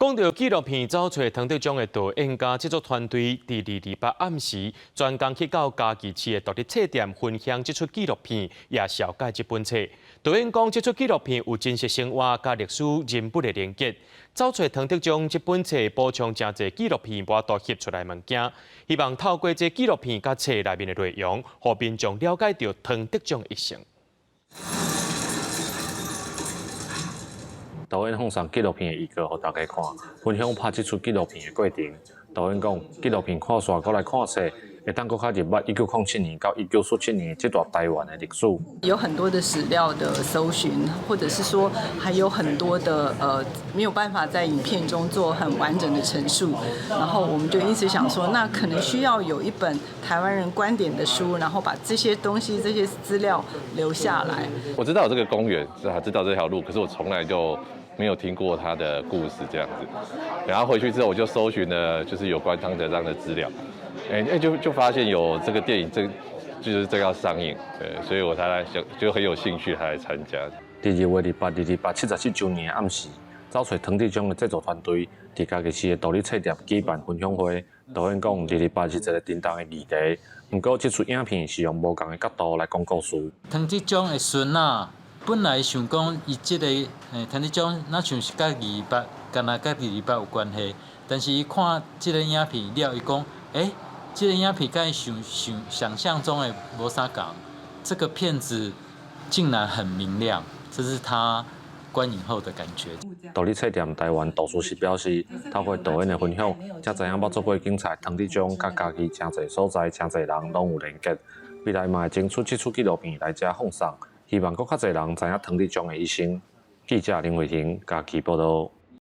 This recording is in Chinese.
讲到纪录片走出唐德忠的导演家制作团队，伫228暗时专工去到嘉义市的独立册店分享这出纪录片，也小解这本册。导演讲，这出纪录片有真实生活甲历史人物的连结。走出唐德忠这本册补充真侪纪录片无都翕出来物件，希望透过这纪录片甲册内面的内容，互民众了解到唐德忠一生。导演放上纪录片的预告，互大家看，分享拍这出纪录片的过程。导演讲，纪录片看煞过来看册，会当搁较入捌1907年到1947年这段台湾的历史。有很多的史料的搜寻，或者是说还有很多的没有办法在影片中做很完整的陈述，然后我们就因此想说，那可能需要有一本台湾人观点的书，然后把这些东西、这些资料留下来。我知道有这个公园，知道这条路，可是我从来就没有听过他的故事这样子。然后回去之后，我就搜寻了就是有关唐德章的资料，就发现有这个电影，就是这个要上映，所以我才来想，就很有兴趣还来参加。2月28日77周年的暗时，走出唐德忠的制作团队，伫嘉义市的独立册店举办分享会。导演讲2月8日是一个震动的议题，不过这出影片是用无同的角度来讲故事。唐德忠的孙仔本来想讲，伊即个唐德忠哪像是甲228，敢若甲228有关系，但是伊看即个影片了，伊讲，这个影片跟伊想象中的无啥共，这个片子竟然很明亮，这是他观影后的感觉。独立册店台湾图书室表示，透过导演的分享，才知影捌做过警察唐德忠甲家己真侪所在、真侪人拢有连结。未来嘛会争取这出纪录片来遮放送，希望搁较侪人知影唐德忠的一生。记者林伟霆，嘉义报道。